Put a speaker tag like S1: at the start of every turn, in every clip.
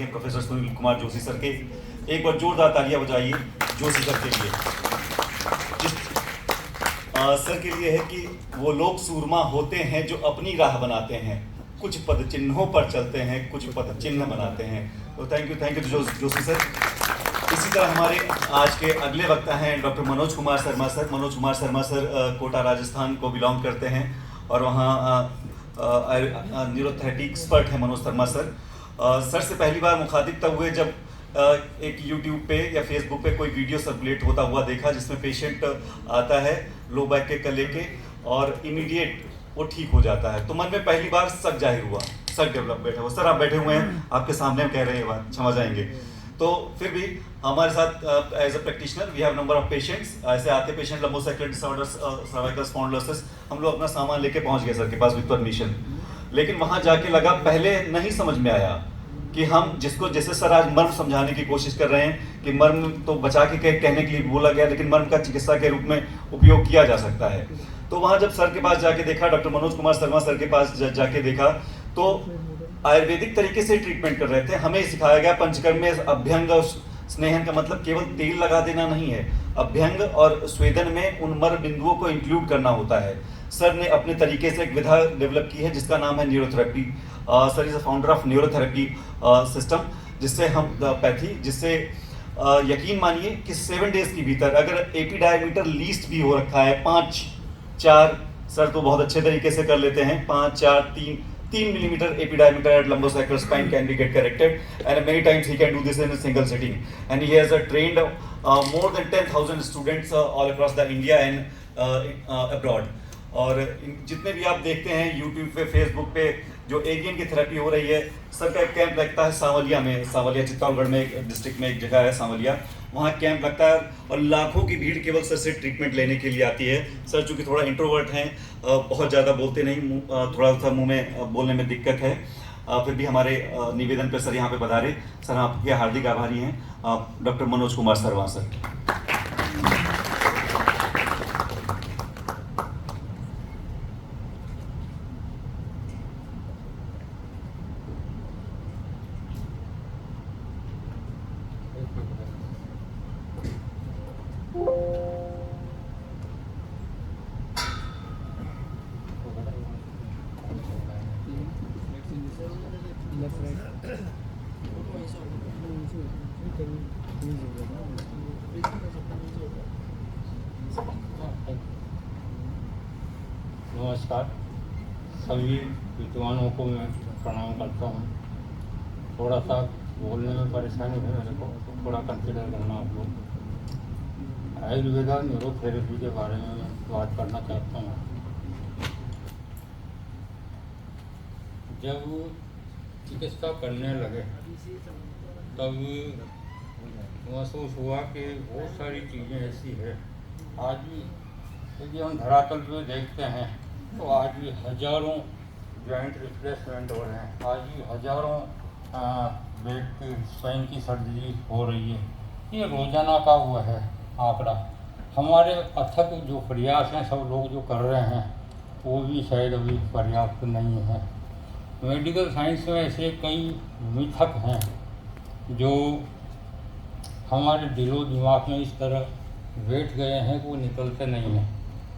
S1: Professor Sunil Kumar Joshi sir के। एक बार जोरदार तालियां बजाइए जोशी सर के लिए। सर के लिए है कि वो लोग सूरमा होते हैं जो अपनी राह बनाते हैं, कुछ पद चिन्हों पर चलते हैं, कुछ पद चिन्ह बनाते हैं। तो थैंक यू जोशी सर। इसी तरह हमारे आज के अगले वक्ता हैं doctor Manoj Kumar Sharma sir. Manoj Kumar Sharma sir Kota Rajasthan को बिलोंग करते हैं और वहाँ न्यूरोथेरेपी एक्सपर्ट हैं मनोज शर्मा सर। सर से पहली बार मुखातिब तब हुए जब एक यूट्यूब पे या फेसबुक पे कोई वीडियो सर्कुलेट होता हुआ देखा जिसमें पेशेंट आता है लो बैक के कले के और इमीडिएट वो ठीक हो जाता है। तो मन में पहली बार शक जाहिर हुआ, शक डेवलप बैठा हुआ। सर आप बैठे हुए हैं, आपके सामने हम कह रहे हैं बात, क्षमा जाएंगे। तो फिर भी हमारे साथ as a practitioner we have number of patients. ऐसे आते patient lumbosacral disorders, cervical spondylosis, हम लोग अपना सामान लेके पहुंच गए सर के पास विद परमिशन। लेकिन वहां जाके लगा, पहले नहीं समझ में आया कि हम जिसको जैसे सर आज मर्म समझाने की कोशिश कर रहे हैं कि मर्म तो बचा के कहने के लिए बोला गया, लेकिन मर्म का चिकित्सा के रूप में उपयोग किया जा सकता है। तो वहां जब सर के पास जाके देखा, डॉक्टर मनोज कुमार शर्मा सर के पास जाके देखा, तो आयुर्वेदिक तरीके से ट्रीटमेंट कर रहे थे। हमें सिखाया गया पंचकर्म में अभ्यंग और स्नेहन का मतलब केवल तेल लगा देना नहीं है, अभ्यंग और स्वेदन में उन मर बिंदुओं को इंक्लूड करना होता है। सर ने अपने तरीके से एक विधा डेवलप की है जिसका नाम है neurotherapy. Sir is a founder of neurotherapy system, जिससे हम पैथी, जिससे यकीन मानिए कि 7 डेज के भीतर अगर एपी डायमीटर लीस्ट भी हो रखा है 5-4, सर तो बहुत अच्छे तरीके से कर लेते हैं, 5-4-3 millimeter epi diameter at lumbosacral spine can be get corrected, and many times he can do this in a single sitting. And he has trained more than 10,000 students all across the India and abroad. और जितने भी आप देखते हैं YouTube पे, Facebook पे जो alien की थेरेपी हो रही है, सर का एक कैंप लगता है सांवलिया में, सांवलिया चित्तौड़गढ़ में एक डिस्ट्रिक्ट में एक जगह है सांवलिया, वहाँ कैंप लगता है और लाखों की भीड़ केवल सर से ट्रीटमेंट लेने के लिए आती है। सर चूँकि थोड़ा इंट्रोवर्ट हैं, बहुत ज़्यादा बोलते नहीं, थोड़ा सा मुंह में बोलने में दिक्कत है, फिर भी हमारे निवेदन पर सर यहाँ पे पधारे। सर आपके हार्दिक आभारी हैं डॉक्टर मनोज कुमार शर्मा सर।
S2: नमस्कार, सभी विद्वानों को मैं प्रणाम करता हूँ। थोड़ा सा बोलने में परेशानी है मेरे को, तो थोड़ा कंसिडर करना आप लोग। आयुर्वेदा न्यूरोथेरेपी के बारे में मैं बात करना चाहता हूँ। जब चिकित्सा करने लगे तब महसूस हुआ कि बहुत सारी चीज़ें ऐसी है, आज भी यदि हम धरातल पे देखते हैं तो आज भी हजारों जॉइंट रिप्लेसमेंट हो रहे हैं, आज भी हजारों बेड की स्पाइन की सर्जरी हो रही है। ये रोजाना का हुआ है आंकड़ा। हमारे अथक जो प्रयास हैं सब लोग जो कर रहे हैं वो भी शायद अभी पर्याप्त नहीं है। मेडिकल साइंस में ऐसे कई मिथक हैं जो हमारे दिलो दिमाग में इस तरह बैठ गए हैं कि वो निकलते नहीं हैं।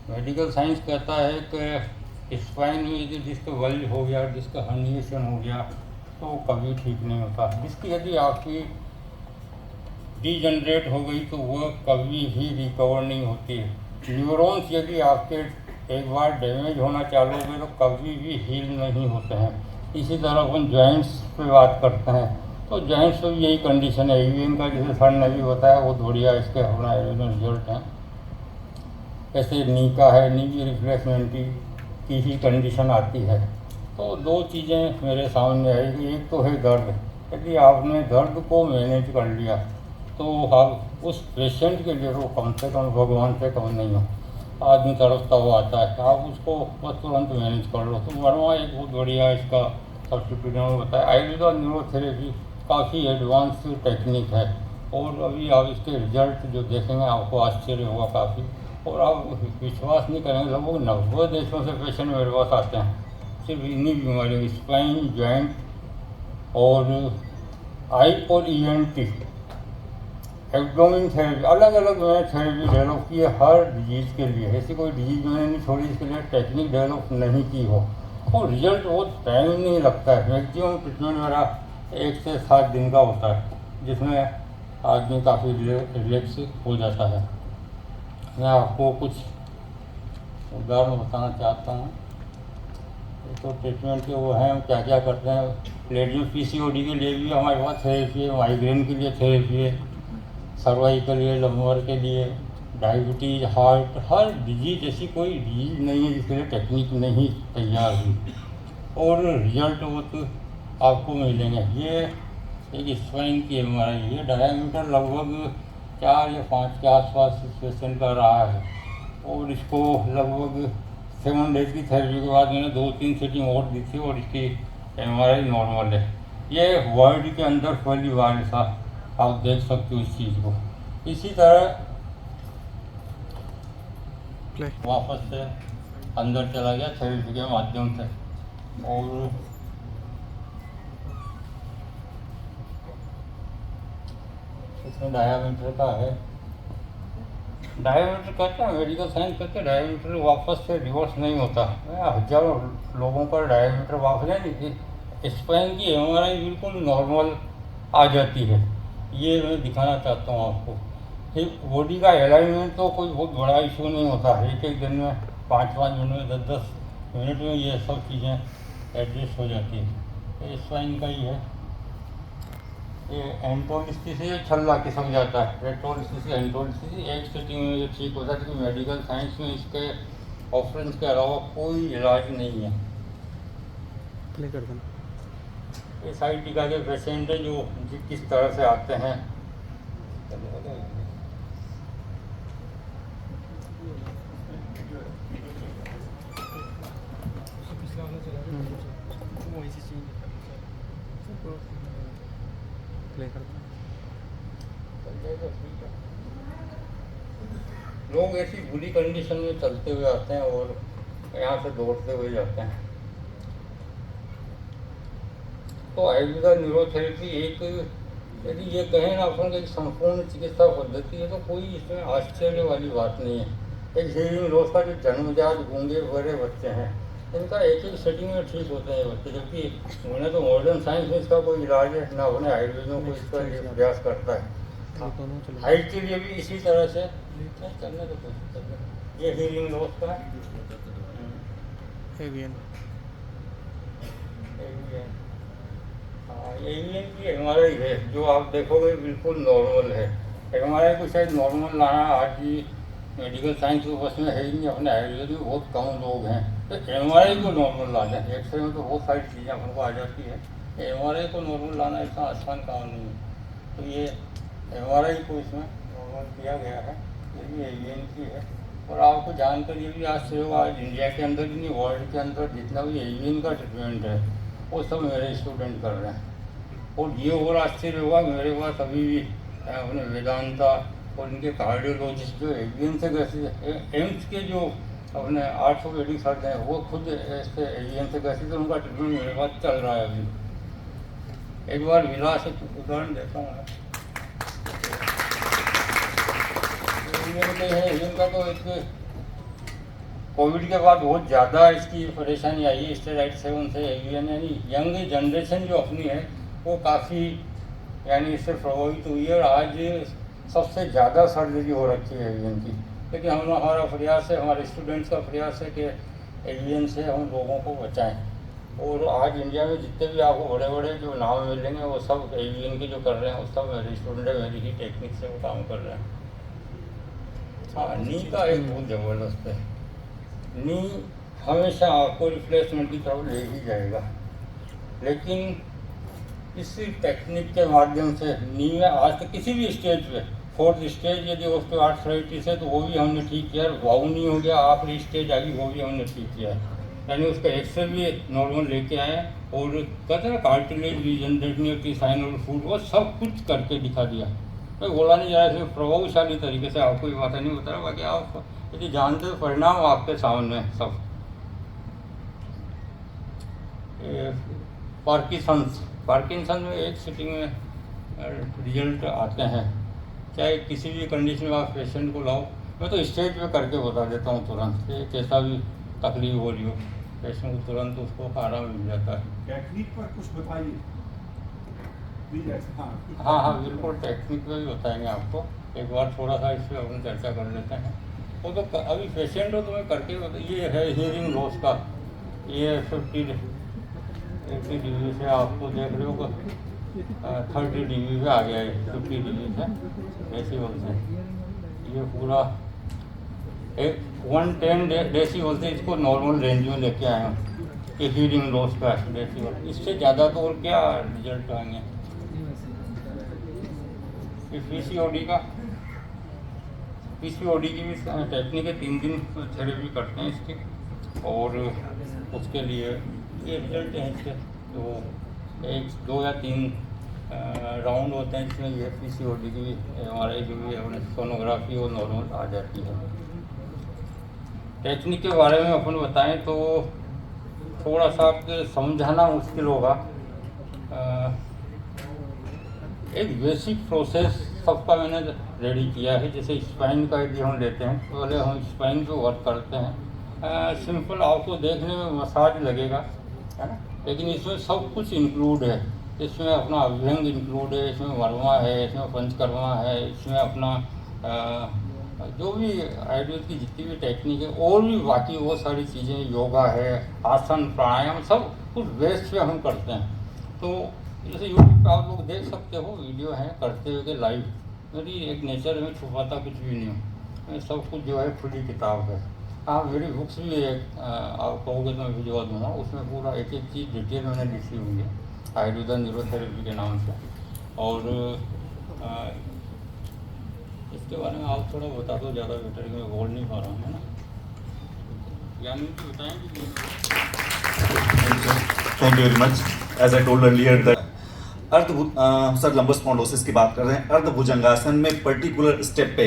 S2: मेडिकल साइंस कहता है कि स्पाइन में यदि डिस्क बल्ज हो गया, डिस्क हर्निएशन हो गया तो वो कभी ठीक नहीं होता। डिस्क यदि आपकी डीजनरेट हो गई तो वह कभी भी रिकवर नहीं होती है। न्यूरॉन्स यदि आपके एक बार डैमेज होना चालू हो गए तो कभी भी हील नहीं होते हैं। इसी तरह अपन जॉइंट्स पे बात करते हैं तो जॉइंट्स पे भी यही कंडीशन है। ईवीएम का जैसे सर ने भी बताया वो बढ़िया इसके होना रिजल्ट हैं। ऐसे नी का है, नी की रिप्लेसमेंट की ही कंडीशन आती है। तो दो चीज़ें मेरे सामने आएगी। एक तो है दर्द। यदि आपने दर्द को मैनेज कर लिया तो आप उस पेशेंट के लिए तो कम से कम भगवान से कम नहीं हो। आदमी तरफता हुआ आता है, आप उसको बस तुरंत मैनेज कर लो। तो वर्मा एक बहुत बढ़िया इसका सब्सिट्यूट ने बताया। आयुर्वेदा न्यूरोथेरेपी काफ़ी एडवांस टेक्निक है और अभी आप इसके रिजल्ट जो देखेंगे आपको आश्चर्य होगा काफ़ी। और आप विश्वास नहीं करेंगे, लगभग 90 देशों से पेशेंट मेरे पास आते हैं सिर्फ इन्हीं बीमारियों, स्पाइन, जॉइंट और आई और ENT एब्डोमिन थेरेपी, अलग अलग मैंने थेरेपी डेवलप की है हर डिजीज़ के लिए। ऐसी कोई डिजीज़ मैंने नहीं छोड़ी इसके लिए टेक्निक डेवलप नहीं की हो, और रिजल्ट बहुत टाइम नहीं लगता है। मैक्सिमम ट्रीटमेंट मेरा 1 से 7 दिन का होता है, जिसमें आदमी काफ़ी रिलैक्स हो जाता है। मैं आपको कुछ उदाहरण बताना चाहता हूँ। तो ट्रीटमेंट के वो हैं, हम क्या क्या करते हैं। लेडीज PCOD के लिए भी हमारे पास थेरेपी है, माइग्रेन के लिए थेरेपी है, सर्वाइकल के लिए, लंबर के लिए, डायबिटीज़, हार्ट, हर डिजीज, ऐसी कोई डिजीज नहीं है जिसके लिए टेक्निक नहीं तैयार हुई, और रिजल्ट वो तो आपको मिलेंगे। ये एक स्पाइन की MRI है, डायमीटर लगभग 4 या 5 के आसपास इस पेशेंट का रहा है, और इसको लगभग 7 डेज की थेरेपी के बाद मैंने 2-3 सीटिंग और दी थी, और इसकी MRI नॉर्मल है। ये वर्ल्ड के अंदर पहली बार ऐसा आप देख सकते हो इस चीज़ को। इसी तरह वापस से अंदर चला गया थेरेपी के माध्यम से, और इसमें डायमीटर का है, डायमीटर कहते हैं, मेडिकल साइंस कहते हैं डायमीटर वापस से रिवर्स नहीं होता। हजारों लोगों का डायमीटर वापस नहीं, स्पाइन की MRI बिल्कुल नॉर्मल आ जाती है। ये मैं दिखाना चाहता हूँ आपको। फिर बॉडी का अलाइनमेंट तो कोई बहुत बड़ा इशू नहीं होता है, एक दिन में 5-5 मिनट में 10-10 मिनट में ये सब चीज़ें एडजस्ट हो जाती है। तो स्पाइन का ही है। ये एंटोलिस्टिस से छल्ला खिसक जाता है, रेटोलिस्टिस एंटोलिस्टिस एक सेटिंग में ये ठीक होता है, लेकिन मेडिकल साइंस में इसके ऑप्शंस के अलावा कोई इलाज नहीं है।
S3: प्ले कर देना।
S2: ये साइड टीका के पेशेंट है जो किस तरह से आते हैं।
S3: प्ले कर देना।
S2: लोग ऐसी बुरी कंडीशन में चलते हुए आते हैं और यहाँ से दौड़ते हुए जाते हैं। तो आयुर्वेदा न्यूरोथेरेपी एक, यदि ये कहें ना अपन एक संपूर्ण चिकित्सा पद्धति है, तो कोई इसमें आश्चर्य वाली बात नहीं है। एक हियरिंग लॉस का जो जन्मजात गूंगे बड़े बच्चे हैं, इनका एक सेटिंग में ठीक होते हैं बच्चे, जबकि उन्हें तो मॉडर्न साइंस में इसका कोई इलाज है ना, उन्हें आयुर्वेद में कोई इसका प्रयास करता है। हाइट के लिए भी इसी तरह से करने को कोशिश करते हैं। ये हियरिंग लॉस का
S3: एवियन
S2: एवियन की MRI है, जो आप देखोगे बिल्कुल नॉर्मल है। MRI को शायद नॉर्मल लाना आज की मेडिकल साइंस को बस में है ही नहीं, अपने आयुर्वेद में बहुत कम लोग हैं। तो MRI को नॉर्मल लाना है, एक्सरे में तो बहुत सारी चीज़ें अपन को आ जाती है, MRI को नॉर्मल लाना इतना आसान काम नहीं है। तो ये MRI को इसमें नॉर्मल किया गया है, ये भी एवियन की है। और आपको जानकर ये भी आश्चर्य होगा, आज इंडिया के अंदर ही नहीं वर्ल्ड के अंदर जितना भी एवियन का ट्रीटमेंट है वो सब मेरे स्टूडेंट कर रहे हैं। और ये और आश्चर्य होगा, मेरे पास अभी भी अपने वेदांता और इनके कार्डियोलॉजिस्ट जो एवियन से ग्रसित, एम्स के जो अपने आर्थोपेडिक सर्जन हैं वो खुद ऐसे एवियन से ग्रसित, तो उनका ट्रीटमेंट मेरे पास चल रहा है अभी। एक बार विलास एक उदाहरण देता हूँ। एवियन का तो एक कोविड के बाद बहुत ज़्यादा इसकी परेशानी आई है, स्टेरॉइड सेवन से एवियन, यानी यंग जनरेशन जो अपनी है वो काफ़ी यानी इससे प्रभावित हुई है, और आज सबसे ज़्यादा सर्जरी हो रखी है एवियन की। लेकिन हमारा प्रयास है, हमारे स्टूडेंट्स का प्रयास है कि एवियन से हम लोगों को बचाएं। और आज इंडिया में जितने भी आपको बड़े बड़े जो नाम मिलेंगे वो सब एवियन के जो कर रहे हैं वो सब मेरे स्टूडेंट है, मेरी ही टेक्निक से वो काम कर रहे हैं। हाँ, नी का एक बहुत ज़बरदस्त है। नी हमेशा आपको रिप्लेसमेंट की तरफ ले ही जाएगा, लेकिन इसी टेक्निक के माध्यम से नी में आज तक किसी भी स्टेज पे, 4th स्टेज यदि ऑस्टियोआर्थराइटिस है तो वो भी हमने ठीक किया, वाउ नहीं हो गया, आखिरी स्टेज आ गई वो भी हमने ठीक किया है, यानी उसका एक्सरे भी नॉर्मल लेके आए, और कहते हैं कार्टिलेज रीजनरेट नहीं होती, साइनल फूड, वो सब कुछ करके दिखा दिया। मैं बोला नहीं जा रहा है, प्रभावशाली तरीके से आपको ये बात नहीं बता रहा, बाकी आप यदि जानते हो परिणाम आपके सामने सब। पार्किंसन में एक सिटिंग में रिजल्ट आते हैं। चाहे किसी भी कंडीशन में आप पेशेंट को लाओ, मैं तो स्टेज पे करके बता देता हूँ तुरंत कि कैसा भी तकलीफ हो रही हो, पेशेंट को तुरंत उसको आराम मिल जाता है।
S4: टेक्निक पर कुछ बताइए।
S2: हाँ हाँ बिल्कुल, टेक्निक पे भी बताएंगे आपको। एक बार थोड़ा सा इस पर अपन चर्चा कर लेते हैं। वो तो अभी पेशेंट हो तो मैं करके ये है हियरिंग लॉस का, ये 80 डिग्री से आपको देख रहे हो 30 डिग्री पे आ गया है, 50 डिग्री से डेसिबल से। ये पूरा 110 डेसिबल से इसको नॉर्मल रेंज में लेके आए हैं कि हीयरिंग लॉस का डेसिबल। इससे ज़्यादा तो और क्या रिजल्ट आएंगे। पीसीओडी की भी टेक्निक है, 3 दिन थेरेपी करते हैं इसकी, और उसके लिए ये रिजल्ट है इसके। तो 1, 2 या 3 राउंड होते हैं जिसमें ये पीसीओडी की MRI जो भी है सोनोग्राफी और नॉर्मल आ जाती है। टेक्निक के बारे में अपन बताएं तो थोड़ा सा आपके समझाना मुश्किल होगा। एक बेसिक प्रोसेस सबका मैंने रेडी किया है। जैसे स्पाइन का यदि हम लेते हैं, पहले हम स्पाइन पे वर्क करते हैं। सिंपल आपको देखने में मसाज लगेगा, है ना, लेकिन इसमें सब कुछ इंक्लूड है। इसमें अपना अभ्यंग इंक्लूड है, इसमें वर्मा है, इसमें पंचकर्मा है, इसमें अपना जो भी आयुर्वेद की जितनी भी टेक्निक है और भी बाकी वो सारी चीज़ें, योगा है, आसन, प्राणायाम, सब कुछ बेस पे हम करते हैं। तो जैसे यूट्यूब पे आप लोग देख सकते हो, वीडियो है करते हुए के लाइव। मेरी एक नेचर में छुपाता कुछ भी नहीं हूँ, मैं सब कुछ जो है खुली किताब है। हाँ, मेरी बुक्स भी एक आप कहोगे तो मैं भिजवा दूँगा, उसमें पूरा एक एक चीज़ डिटेल मैंने लिखी हुई है आयुर्वेदा न्यूरोथेरेपी के नाम से। और इसके बारे में आप थोड़ा बता दो ज़्यादा बेटर, कि मैं बोल नहीं पा रहा हूँ, है ना। यानी कि बताएंगे।
S1: Thank you very much. As I told earlier that sir lumbar spondylosis की बात कर रहे हैं। अर्धभुजंगासन में पर्टिकुलर स्टेप पे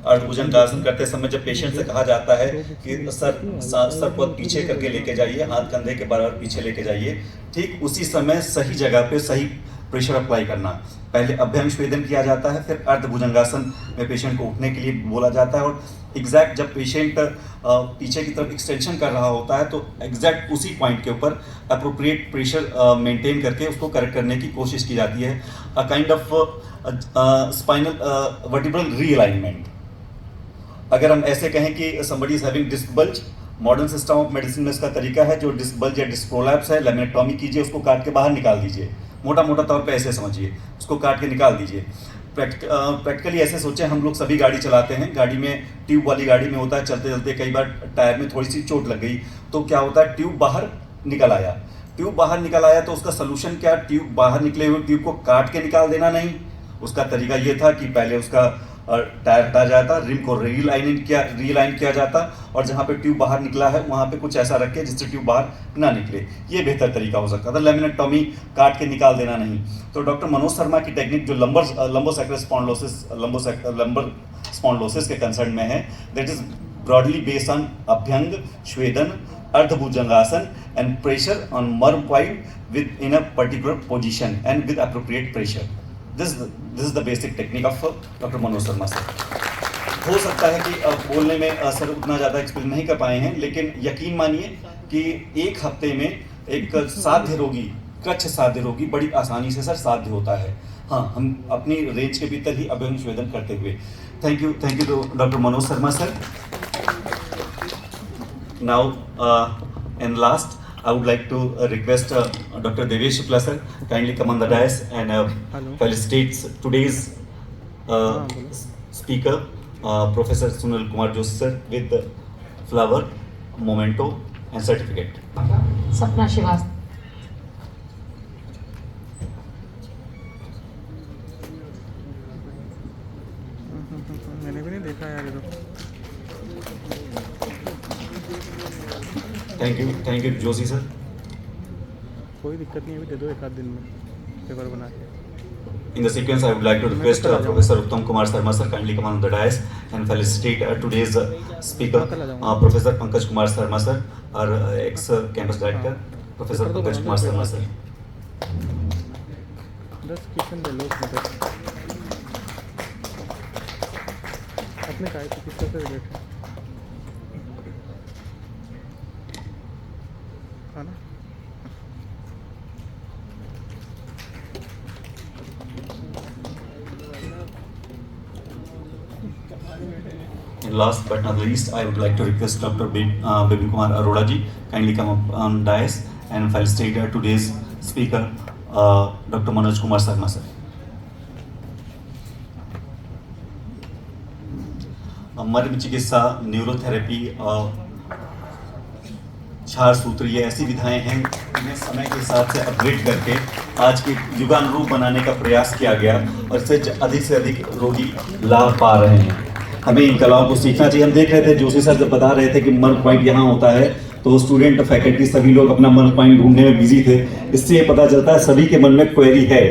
S1: अर्धभुजंगासन करते समय जब पेशेंट से कहा जाता है कि सर को पीछे करके लेके जाइए, हाथ कंधे के बराबर पीछे लेके जाइए, ठीक उसी समय सही जगह पे सही प्रेशर अप्लाई करना। पहले अभ्यंग स्वेदन किया जाता है, फिर अर्धभुजंगासन में पेशेंट को उठने के लिए बोला जाता है, और एग्जैक्ट जब पेशेंट पीछे की तरफ एक्सटेंशन कर रहा होता है तो एग्जैक्ट उसी पॉइंट के ऊपर अप्रोप्रिएट प्रेशर मेंटेन करके उसको करेक्ट करने की कोशिश की जाती है। A kind of spinal vertebral realignment. अगर हम ऐसे कहें कि somebody is having disc bulge, modern system of medicine में इसका तरीका है, जो डिस्क बल्ज या डिस्क प्रोलैप्स है, लेमिनेक्टॉमी कीजिए, उसको काट के बाहर निकाल दीजिए। मोटा मोटा तौर पे ऐसे समझिए, उसको काट के निकाल दीजिए। प्रैक्टिकली ऐसे सोचें, हम लोग सभी गाड़ी चलाते हैं, गाड़ी में ट्यूब वाली गाड़ी में होता है, चलते चलते कई बार टायर में थोड़ी सी चोट लग गई, तो क्या होता है, ट्यूब बाहर निकल आया। ट्यूब बाहर निकल आया तो उसका सोल्यूशन क्या, ट्यूब बाहर निकले हुए ट्यूब को काट के निकाल देना नहीं। उसका तरीका ये था कि पहले उसका टायर हटा जाता, रिम को रीलाइन किया जाता, और जहाँ पे ट्यूब बाहर निकला है वहाँ पे कुछ ऐसा रखे जिससे ट्यूब बाहर ना निकले। ये बेहतर तरीका हो सकता था, लेमिनेक्टॉमी काट के निकाल देना नहीं। तो डॉक्टर मनोज शर्मा की टेक्निक जो लंबोसैक्रल स्पॉन्डिलोसिस के कंसर्न में है, that is broadly based on abhyanga, swedana, ardhabhujangasana and pressure on marma point with in a particular position and with appropriate pressure. This is the basic technique of doctor Manoj Sharma sir. हो सकता है कि बोलने में सर उतना ज़्यादा एक्सप्लेन नहीं कर पाए हैं, लेकिन यकीन मानिए कि 1 हफ्ते में एक साध्य रोगी, कृच्छ साध्य रोगी बड़ी आसानी से सर साध्य होता है। हाँ, हम अपनी रेंज के भीतर ही अभ्यंग स्वेदन करते हुए। Thank you to doctor Manoj Sharma sir. Now and last I would like to request Dr. Devesh Shukla sir kindly come on the dais and felicitate today's speaker, Professor Sunil Kumar Joshi sir, with the flower, memento and certificate.
S5: सपना श्रीवास्तव।
S3: मैंने भी नहीं देखा यार ये तो।
S1: Thank you Joshi sir.
S3: कोई दिक्कत नहीं है, अभी दे दो 1 आध दिन में पेपर बना के।
S1: In the sequence, I would like to request Professor Uttam Kumar Sharma sir kindly come on the dais and felicitate today's speaker, Professor Pankaj Kumar Sharma sir, our ex-campus director, Professor Pankaj Kumar Sharma sir.
S3: 10 question ले लो उसमें 10 अपने काय चिकित्सा से related है ना।
S1: Last but not least, I would like to request Dr. Bipin Kumar Arora ji kindly come up on dais and file state today's speaker, Dr. Manoj Kumar Sarma sir. मर्म चिकित्सा, न्यूरोथेरेपी, क्षार सूत्र, ये ऐसी विधाएं हैं जिन्हें समय के हिसाब से अपग्रेड करके आज के युगानुरूप बनाने का प्रयास किया गया और इससे अधिक से अधिक रोगी लाभ पा रहे हैं। हमें इन कलाओं को सीखना चाहिए। हम देख रहे थे जोशी सर जब बता रहे थे कि मर्म पॉइंट यहाँ होता है तो स्टूडेंट, फैकल्टी सभी लोग अपना मर्म पॉइंट ढूंढने में बिजी थे। इससे ये पता चलता है सभी के मन में क्वेरी है।